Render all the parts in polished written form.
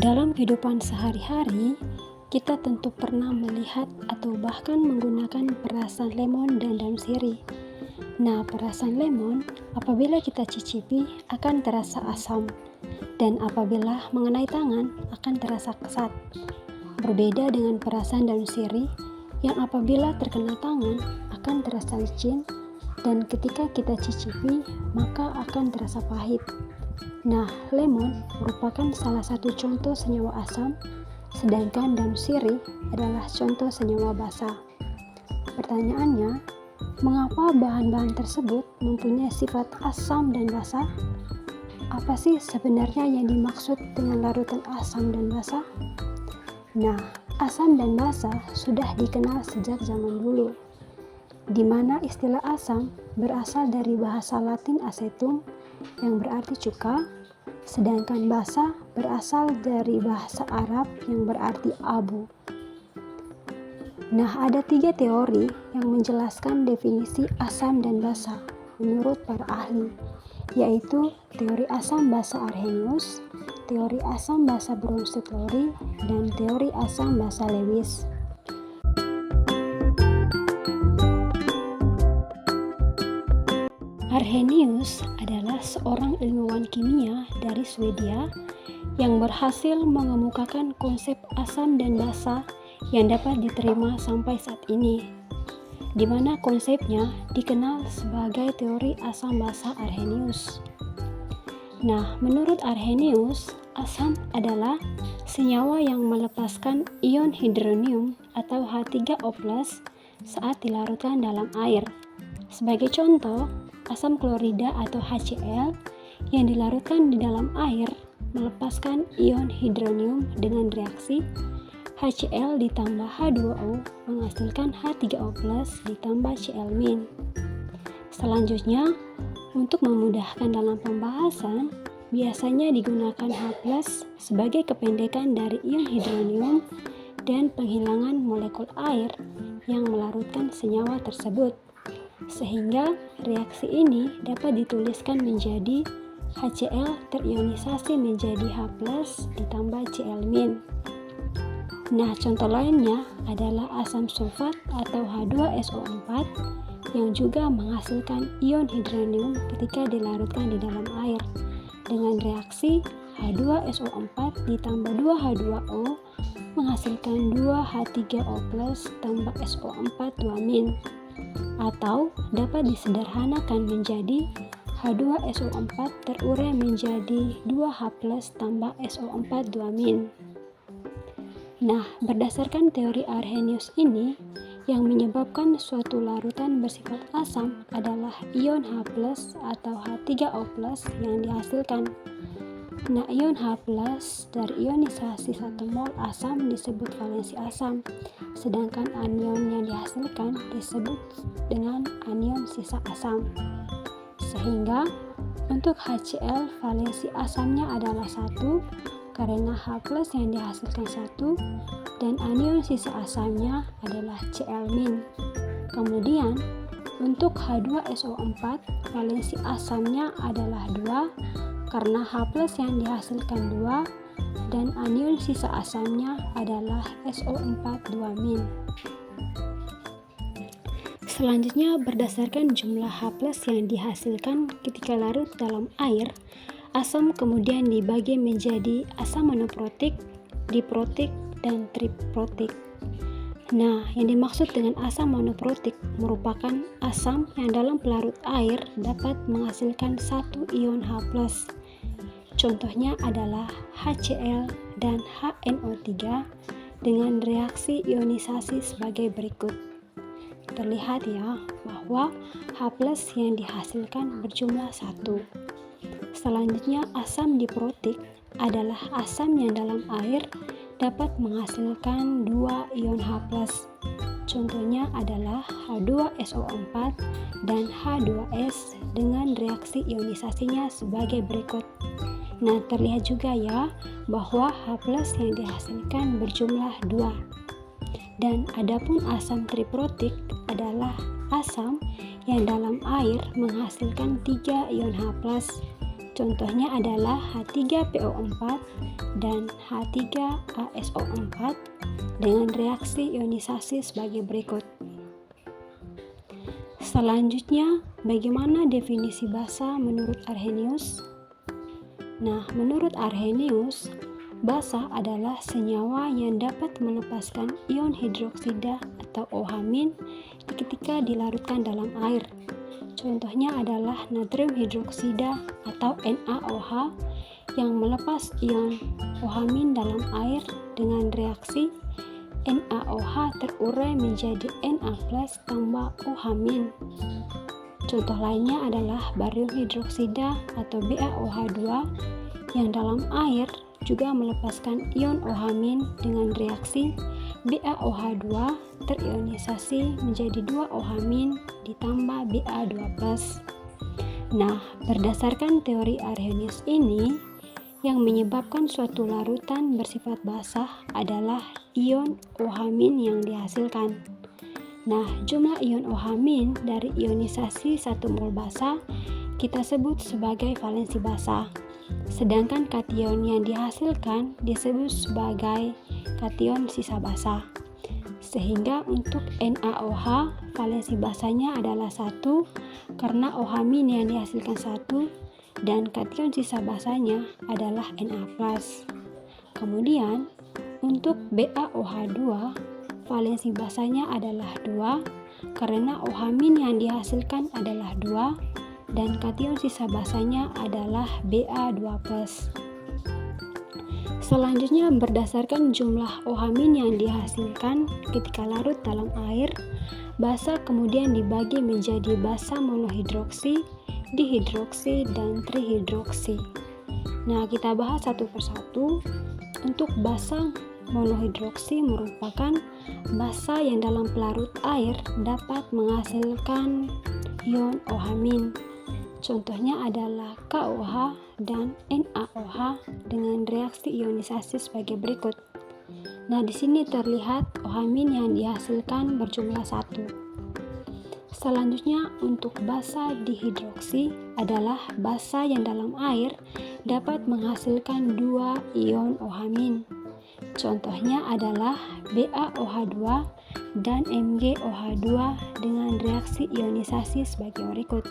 Dalam kehidupan sehari-hari, kita tentu pernah melihat atau bahkan menggunakan perasan lemon dan daun sirih. Nah, perasan lemon apabila kita cicipi akan terasa asam, dan apabila mengenai tangan akan terasa kesat. Berbeda dengan perasan daun sirih yang apabila terkena tangan akan terasa licin, dan ketika kita cicipi maka akan terasa pahit. Nah, lemon merupakan salah satu contoh senyawa asam, sedangkan daun sirih adalah contoh senyawa basa. Pertanyaannya, mengapa bahan-bahan tersebut mempunyai sifat asam dan basa? Apa sih sebenarnya yang dimaksud dengan larutan asam dan basa? Nah, asam dan basa sudah dikenal sejak zaman dulu, di mana istilah asam berasal dari bahasa Latin acetum yang berarti cuka, sedangkan basa berasal dari bahasa Arab yang berarti abu. Nah, ada 3 teori yang menjelaskan definisi asam dan basa menurut para ahli, yaitu teori asam basa Arrhenius, teori asam basa Bronsted-Lowry, dan teori asam basa Lewis. Arrhenius adalah seorang ilmuwan kimia dari Swedia yang berhasil mengemukakan konsep asam dan basa yang dapat diterima sampai saat ini, di mana konsepnya dikenal sebagai teori asam basa Arrhenius. Nah, menurut Arrhenius, asam adalah senyawa yang melepaskan ion hidronium atau H3O+ saat dilarutkan dalam air. Sebagai contoh, asam klorida atau HCl yang dilarutkan di dalam air melepaskan ion hidronium dengan reaksi HCl ditambah H2O menghasilkan H3O+ ditambah Cl-. Selanjutnya, untuk memudahkan dalam pembahasan, biasanya digunakan H+ sebagai kependekan dari ion hidronium dan penghilangan molekul air yang melarutkan senyawa tersebut, sehingga reaksi ini dapat dituliskan menjadi HCl terionisasi menjadi H+ ditambah Cl-. Nah, contoh lainnya adalah asam sulfat atau H2SO4 yang juga menghasilkan ion hidronium ketika dilarutkan di dalam air dengan reaksi H2SO4 ditambah 2H2O menghasilkan 2H3O+ tambah SO4 2-. Atau dapat disederhanakan menjadi H2SO4 terurai menjadi 2H+ tambah SO4 2-. Nah, berdasarkan teori Arrhenius ini, yang menyebabkan suatu larutan bersifat asam adalah ion H+ atau H3O+ yang dihasilkan. Nah, ion H+ dari ionisasi 1 mol asam disebut valensi asam, sedangkan anion yang dihasilkan disebut dengan anion sisa asam. Sehingga untuk HCl valensi asamnya adalah 1 karena H+ yang dihasilkan 1 dan anion sisa asamnya adalah Cl-. Kemudian untuk H2SO4 valensi asamnya adalah 2 karena H+ yang dihasilkan 2 dan anion sisa asamnya adalah SO4 2-. Selanjutnya, berdasarkan jumlah H+ yang dihasilkan ketika larut dalam air, asam kemudian dibagi menjadi asam monoprotik, diprotik, dan triprotik. Nah, yang dimaksud dengan asam monoprotik merupakan asam yang dalam pelarut air dapat menghasilkan 1 ion H+. Contohnya adalah HCl dan HNO3 dengan reaksi ionisasi sebagai berikut. Terlihat ya bahwa H+ yang dihasilkan berjumlah 1. Selanjutnya, asam diprotik adalah asam yang dalam air dapat menghasilkan 2 ion H+. Contohnya adalah H2SO4 dan H2S dengan reaksi ionisasinya sebagai berikut. Nah, terlihat juga ya bahwa H+ yang dihasilkan berjumlah 2. Dan adapun asam triprotik adalah asam yang dalam air menghasilkan 3 ion H+. Contohnya adalah H3PO4 dan H3ASO4 dengan reaksi ionisasi sebagai berikut. Selanjutnya, bagaimana definisi basa menurut Arrhenius? Nah, menurut Arrhenius, basa adalah senyawa yang dapat melepaskan ion hidroksida atau OH- ketika dilarutkan dalam air. Contohnya adalah natrium hidroksida atau NaOH yang melepas ion OH- dalam air dengan reaksi NaOH terurai menjadi Na+ tambah OH-. Contoh lainnya adalah barium hidroksida atau BaOH2 yang dalam air juga melepaskan ion OH- dengan reaksi BaOH2 terionisasi menjadi 2 OH- ditambah Ba2+. Nah, berdasarkan teori Arrhenius ini, yang menyebabkan suatu larutan bersifat basah adalah ion OH- yang dihasilkan. Nah, jumlah ion OH- dari ionisasi 1 mol basa kita sebut sebagai valensi basa. Sedangkan kation yang dihasilkan disebut sebagai kation sisa basa. Sehingga untuk NaOH valensi basanya adalah 1 karena OH- yang dihasilkan 1 dan kation sisa basanya adalah Na+. Kemudian untuk BaOH2 valensi basanya adalah 2 karena OH- yang dihasilkan adalah 2 dan kation sisa basanya adalah Ba2+. Selanjutnya, berdasarkan jumlah OH- yang dihasilkan ketika larut dalam air, basa kemudian dibagi menjadi basa monohidroksi, dihidroksi, dan trihidroksi. Nah, kita bahas satu persatu. Untuk basa monohidroksi merupakan basa yang dalam pelarut air dapat menghasilkan ion OH-. Contohnya adalah KOH dan NaOH dengan reaksi ionisasi sebagai berikut. Nah, di sini terlihat OH- yang dihasilkan berjumlah 1. Selanjutnya, untuk basa dihidroksi adalah basa yang dalam air dapat menghasilkan 2 ion OH-. Contohnya adalah BaOH2 dan MgOH2 dengan reaksi ionisasi sebagai berikut.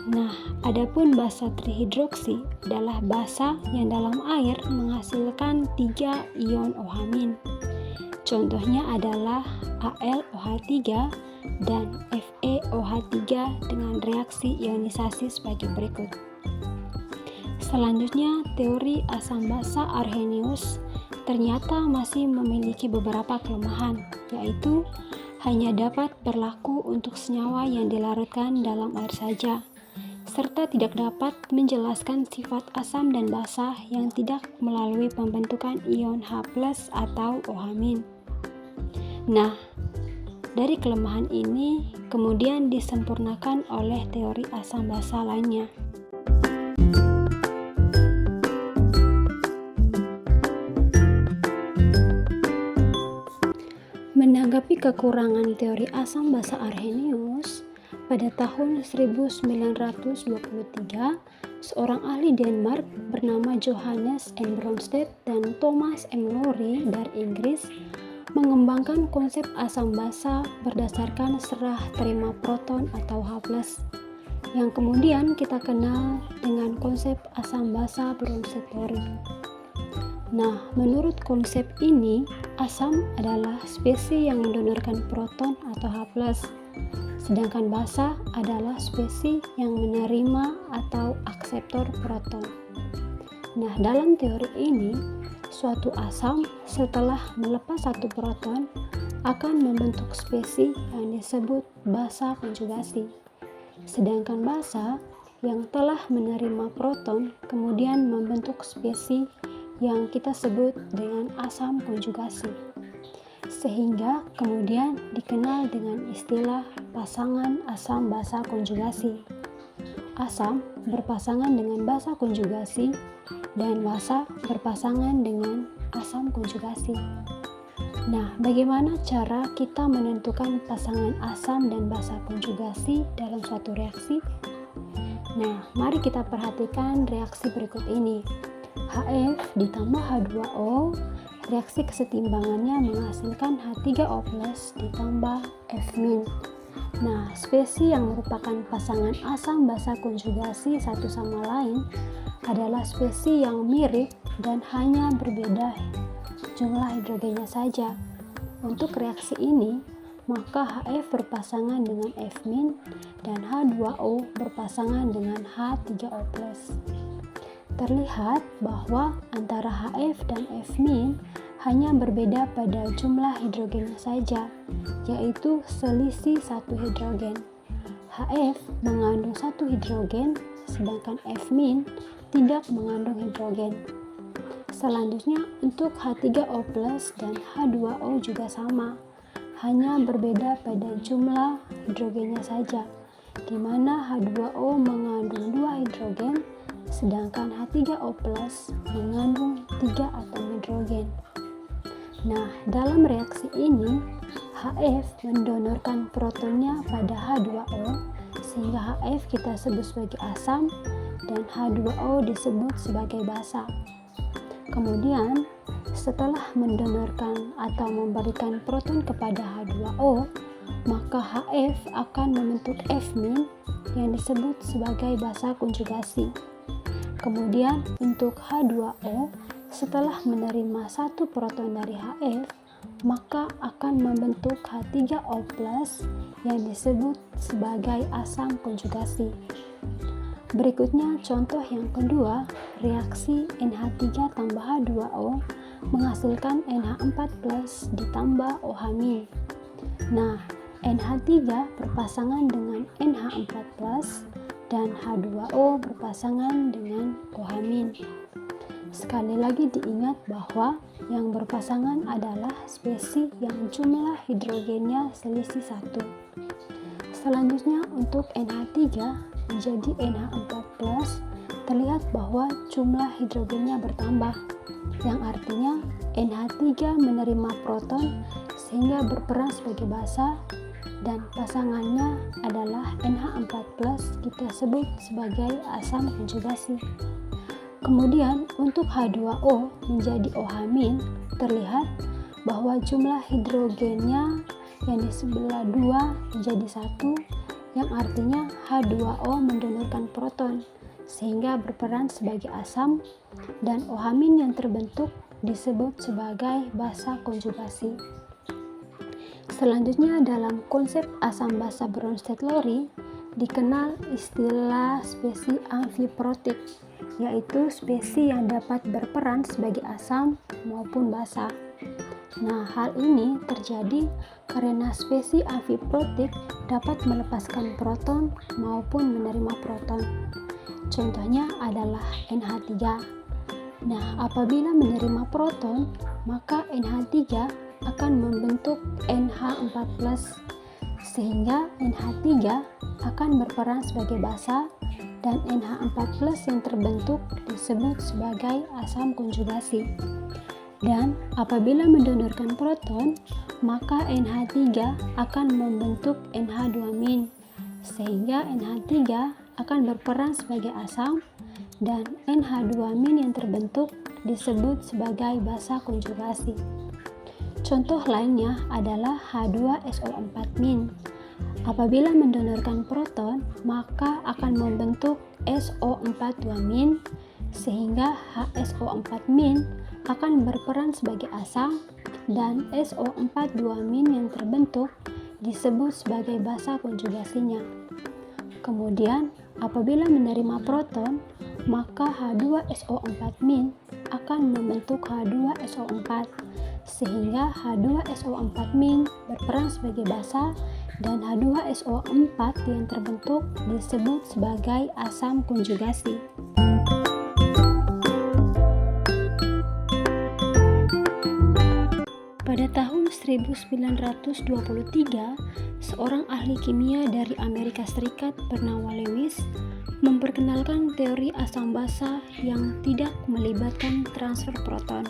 Nah, adapun basa trihidroksi adalah basa yang dalam air menghasilkan 3 ion OH-. Contohnya adalah AlOH3 dan FeOH3 dengan reaksi ionisasi sebagai berikut. Selanjutnya, teori asam basa Arrhenius ternyata masih memiliki beberapa kelemahan, yaitu hanya dapat berlaku untuk senyawa yang dilarutkan dalam air saja, serta tidak dapat menjelaskan sifat asam dan basa yang tidak melalui pembentukan ion H+ atau OH-. Nah, dari kelemahan ini kemudian disempurnakan oleh teori asam basa lainnya. Menanggapi kekurangan teori asam basa Arrhenius, pada tahun 1923, seorang ahli Denmark bernama Johannes M. Bronsted dan Thomas M. Lowry dari Inggris mengembangkan konsep asam basa berdasarkan serah terima proton atau H+, yang kemudian kita kenal dengan konsep asam basa Bronsted-Lowry. Nah, menurut konsep ini, asam adalah spesies yang mendonorkan proton atau H+, sedangkan basa adalah spesies yang menerima atau akseptor proton. Nah, dalam teori ini, suatu asam setelah melepas satu proton akan membentuk spesies yang disebut basa konjugasi. Sedangkan basa yang telah menerima proton kemudian membentuk spesies yang kita sebut dengan asam konjugasi. Sehingga kemudian dikenal dengan istilah pasangan asam basa konjugasi. Asam berpasangan dengan basa konjugasi dan basa berpasangan dengan asam konjugasi. Nah, bagaimana cara kita menentukan pasangan asam dan basa konjugasi dalam suatu reaksi? Nah, mari kita perhatikan reaksi berikut ini. HF ditambah H2O, reaksi kesetimbangannya menghasilkan H3O+ ditambah F-. Nah, spesies yang merupakan pasangan asam basa konjugasi satu sama lain adalah spesies yang mirip dan hanya berbeda jumlah hidrogennya saja. Untuk reaksi ini, maka HF berpasangan dengan F- dan H2O berpasangan dengan H3O+. Terlihat bahwa antara HF dan F- hanya berbeda pada jumlah hidrogennya saja, yaitu selisih 1 hidrogen. HF mengandung 1 hidrogen, sedangkan F- tidak mengandung hidrogen. Selanjutnya, untuk H3O+ dan H2O juga sama, hanya berbeda pada jumlah hidrogennya saja, di mana H2O mengandung 2 hidrogen, sedangkan H3O+ mengandung 3 atom hidrogen. Nah, dalam reaksi ini, HF mendonorkan protonnya pada H2O, sehingga HF kita sebut sebagai asam, dan H2O disebut sebagai basa. Kemudian, setelah mendonorkan atau memberikan proton kepada H2O, maka HF akan membentuk F- yang disebut sebagai basa konjugasi. Kemudian, untuk H2O, setelah menerima 1 proton dari HF, maka akan membentuk H3O+ yang disebut sebagai asam konjugasi. Berikutnya contoh yang kedua, reaksi NH3 tambah H2O menghasilkan NH4+ ditambah OH-. Nah, NH3 berpasangan dengan NH4+ dan H2O berpasangan dengan OH-. Sekali lagi diingat bahwa yang berpasangan adalah spesies yang jumlah hidrogennya selisih 1. Selanjutnya untuk NH3 menjadi NH4+, terlihat bahwa jumlah hidrogennya bertambah, yang artinya NH3 menerima proton sehingga berperan sebagai basa, dan pasangannya adalah NH4+, kita sebut sebagai asam konjugasi. Kemudian untuk H2O menjadi OH-, terlihat bahwa jumlah hidrogennya yang di sebelah 2 menjadi 1, yang artinya H2O mendonorkan proton sehingga berperan sebagai asam, dan OH- yang terbentuk disebut sebagai basa konjugasi. Selanjutnya dalam konsep asam basa Bronsted-Lowry dikenal istilah spesies amfiprotik, yaitu spesies yang dapat berperan sebagai asam maupun basa. Nah, hal ini terjadi karena spesies amfiprotik dapat melepaskan proton maupun menerima proton. Contohnya adalah NH3. Nah, apabila menerima proton, maka NH3 akan membentuk NH4+, sehingga NH3 akan berperan sebagai basa, dan NH4+ yang terbentuk disebut sebagai asam konjugasi. Dan apabila mendonorkan proton, maka NH3 akan membentuk NH2-, sehingga NH3 akan berperan sebagai asam, dan NH2- yang terbentuk disebut sebagai basa konjugasi. Contoh lainnya adalah H2SO4-. Apabila mendonorkan proton, maka akan membentuk SO42-, sehingga HSO4- akan berperan sebagai asam, dan SO42- yang terbentuk disebut sebagai basa konjugasinya. Kemudian, apabila menerima proton, maka H2SO4- akan membentuk H2SO4, sehingga H2SO4- berperan sebagai basa, dan H2SO4 yang terbentuk disebut sebagai asam konjugasi. Pada tahun 1923, seorang ahli kimia dari Amerika Serikat bernama Lewis memperkenalkan teori asam basa yang tidak melibatkan transfer proton,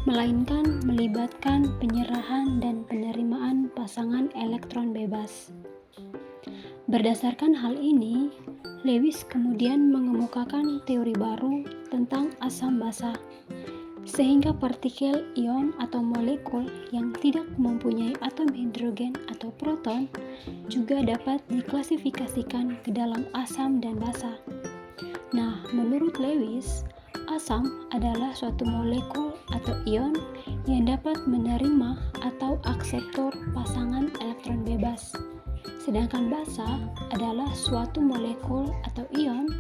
melainkan melibatkan penyerahan dan penerimaan pasangan elektron bebas. Berdasarkan hal ini, Lewis kemudian mengemukakan teori baru tentang asam basa, sehingga partikel ion atau molekul yang tidak mempunyai atom hidrogen atau proton juga dapat diklasifikasikan ke dalam asam dan basa. Nah, menurut Lewis, asam adalah suatu molekul atau ion yang dapat menerima atau akseptor pasangan elektron bebas. Sedangkan basa adalah suatu molekul atau ion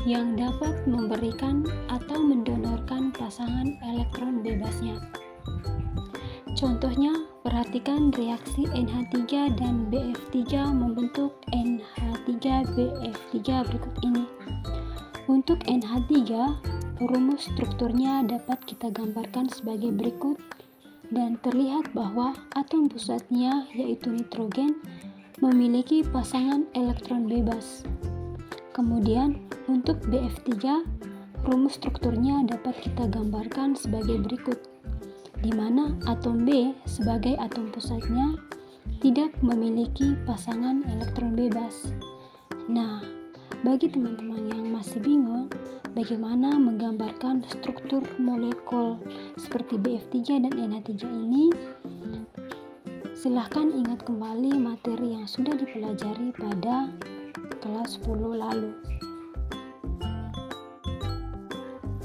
yang dapat memberikan atau mendonorkan pasangan elektron bebasnya. Contohnya, perhatikan reaksi NH3 dan BF3 membentuk NH3BF3 berikut ini. Untuk NH3, rumus strukturnya dapat kita gambarkan sebagai berikut dan terlihat bahwa atom pusatnya yaitu nitrogen memiliki pasangan elektron bebas. Kemudian untuk BF3, rumus strukturnya dapat kita gambarkan sebagai berikut, di mana atom B sebagai atom pusatnya tidak memiliki pasangan elektron bebas. Nah, bagi teman-teman yang masih bingung bagaimana menggambarkan struktur molekul seperti BF3 dan NH3 ini, silahkan ingat kembali materi yang sudah dipelajari pada kelas 10 lalu.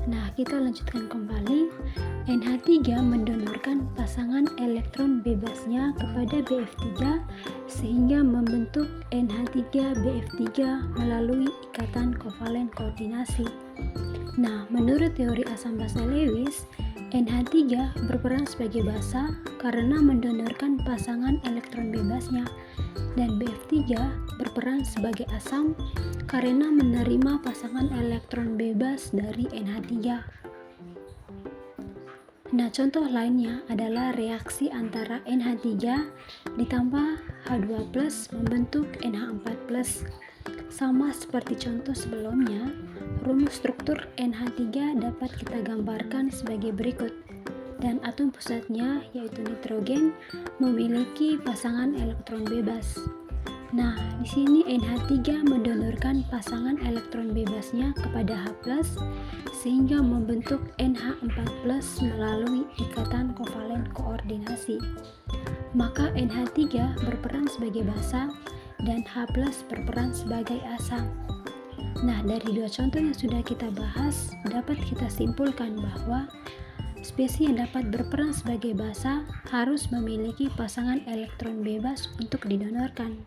Nah, kita lanjutkan kembali. NH3 mendonorkan pasangan elektron bebasnya kepada BF3 sehingga membentuk NH3BF3 melalui ikatan kovalen koordinasi. Nah, menurut teori asam basa Lewis, NH3 berperan sebagai basa karena mendonorkan pasangan elektron bebasnya, dan BF3 berperan sebagai asam karena menerima pasangan elektron bebas dari NH3. Nah, contoh lainnya adalah reaksi antara NH3 ditambah H2+ membentuk NH4+. Sama seperti contoh sebelumnya, rumus struktur NH3 dapat kita gambarkan sebagai berikut. Dan atom pusatnya yaitu nitrogen memiliki pasangan elektron bebas. Nah, di sini NH3 mendonorkan pasangan elektron bebasnya kepada H+ sehingga membentuk NH4+ melalui ikatan kovalen koordinasi. Maka NH3 berperan sebagai basa dan H+ berperan sebagai asam. Nah, dari dua contoh yang sudah kita bahas, dapat kita simpulkan bahwa spesies yang dapat berperan sebagai basa harus memiliki pasangan elektron bebas untuk didonorkan.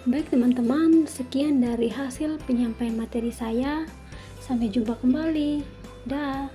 Baik teman-teman, sekian dari hasil penyampaian materi saya. Sampai jumpa kembali. Dah.